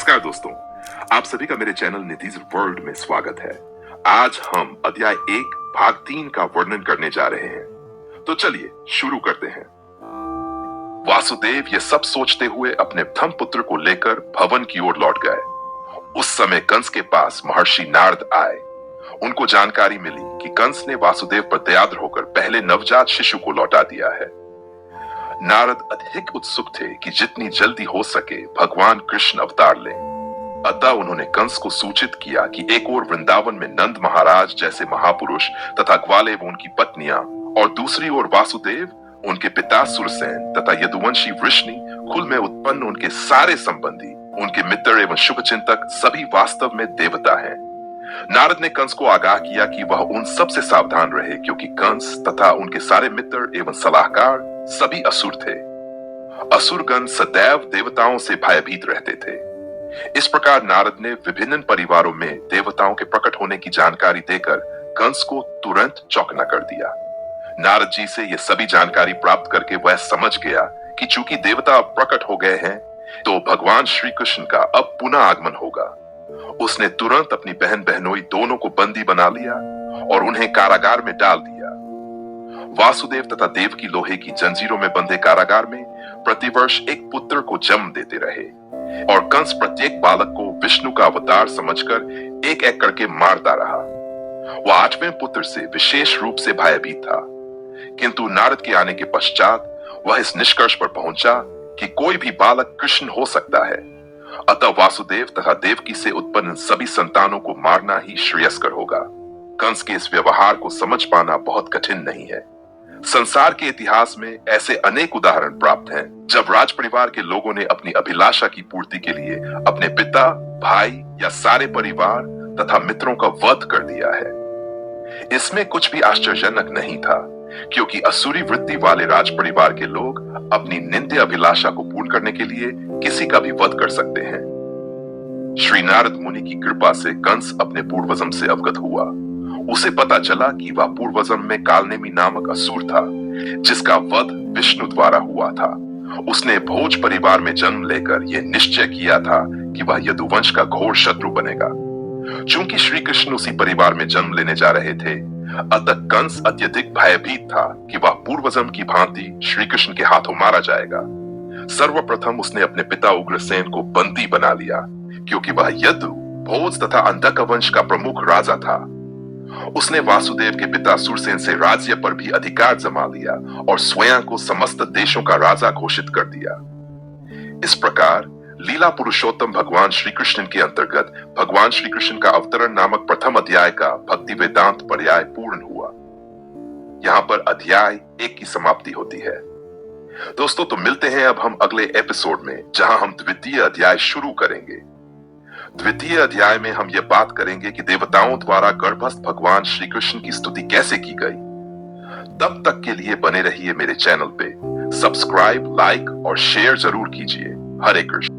नमस्कार दोस्तों, आप सभी का मेरे चैनल निधिज वर्ल्ड में स्वागत है। आज हम अध्याय 1 भाग 3 का वर्णन करने जा रहे हैं। तो चलिए शुरू करते हैं। वासुदेव ये सब सोचते हुए अपने धर्मपुत्र को लेकर भवन की ओर लौट गए। उस समय कंस के पास महर्षि नारद आए। उनको जानकारी मिली कि कंस ने वासुदेव पर दयाद्र होकर पहले नवजात शिशु को लौटा दिया है। नारद अधिक उत्सुक थे कि जितनी जल्दी हो सके भगवान कृष्ण अवतार लें। अतः उन्होंने कंस को सूचित किया कि एक ओर वृंदावन में नंद महाराज जैसे महापुरुष तथा ग्वाले व उनकी पत्नियां, और दूसरी ओर वासुदेव, उनके पिता सुरसेन तथा यदुवंशी वृष्णि, कुल में उत्पन्न उनके सारे संबंधी, उनके मित्र एवं शुभचिंतक सभी वास्तव में देवता हैं। नारद ने कंस को आगाह किया कि वह उन सब से सावधान रहे, क्योंकि कंस तथा उनके सारे मित्र एवं सलाहकार सभी असुर थे। असुरगण सदैव देवताओं से भयभीत रहते थे। इस प्रकार नारद ने विभिन्न परिवारों में देवताओं के प्रकट होने की जानकारी देकर कंस को तुरंत चौंकना कर दिया। नारद जी से यह सभी जानकारी प्राप्त करके वह समझ गया कि चूंकि देवता अब प्रकट हो गए हैं, तो भगवान श्री कृष्ण का अब पुनः आगमन होगा। उसने तुरंत अपनी बहन बहनोई दोनों को बंदी बना लिया और उन्हें कारागार में डाल दिया। वासुदेव तथा देवकी लोहे की जंजीरों में बंधे कारागार में प्रतिवर्ष एक पुत्र को जन्म देते रहे, और कंस प्रत्येक बालक को विष्णु का अवतार समझकर एक एक करके मारता रहा। वह 8वें पुत्र से विशेष रूप से भयभीत था, किंतु नारद के आने के पश्चात वह इस निष्कर्ष पर पहुंचा कि कोई भी बालक कृष्ण हो सकता है। अतः वासुदेव तथा देवकी से उत्पन्न सभी संतानों को मारना ही श्रेयस्कर होगा। कंस के इस व्यवहार को समझ पाना बहुत कठिन नहीं है। संसार के इतिहास में ऐसे अनेक उदाहरण प्राप्त हैं जब राज परिवार के लोगों ने अपनी अभिलाषा की पूर्ति के लिए अपने पिता, भाई या सारे परिवार तथा मित्रों का वध कर दिया है। इसमें कुछ भी आश्चर्यजनक नहीं था, क्योंकि असुरी वृत्ति वाले राज परिवार के लोग अपनी निंद्य अभिलाषा को पूर्ण करने के लिए किसी का भी वध कर सकते हैं। श्री नारद मुनि की कृपा से कंस अपने पूर्वजन्म से अवगत हुआ। उसे पता चला कि वह पूर्वजन्म में कालनेमी नामक असुर था, जिसका वध विष्णु द्वारा हुआ था। उसने भोज परिवार में जन्म लेकर यह निश्चय किया था कि वह यदुवंश का घोर शत्रु बनेगा। चूंकि श्री कृष्ण उसी परिवार में जन्म लेने जा रहे थे, अतः कंस अत्यधिक भयभीत था कि वह पूर्वजन्म की भांति श्री कृष्ण के हाथों मारा जाएगा। सर्वप्रथम उसने अपने पिता उग्रसेन को बंदी बना लिया, क्योंकि वह यदु, भोज तथा अंधक वंश का प्रमुख राजा था। उसने वासुदेव के पिता सुरसेन से राज्य पर भी अधिकार जमा लिया और स्वयं को समस्त देशों का राजा घोषित कर दिया। इस प्रकार लीला पुरुषोत्तम भगवान श्री कृष्ण के अंतर्गत भगवान श्री कृष्ण का अवतरण नामक प्रथम अध्याय का भक्ति वेदांत पर्याय पूर्ण हुआ। यहाँ पर अध्याय 1 की समाप्ति होती है। दोस्तों, तो मिलते हैं अब हम अगले एपिसोड में, जहां हम द्वितीय अध्याय शुरू करेंगे। द्वितीय अध्याय में हम यह बात करेंगे कि देवताओं द्वारा गर्भस्थ भगवान श्री कृष्ण की स्तुति कैसे की गई। तब तक के लिए बने रहिए मेरे चैनल पे। सब्सक्राइब, लाइक और शेयर जरूर कीजिए। हरे कृष्ण।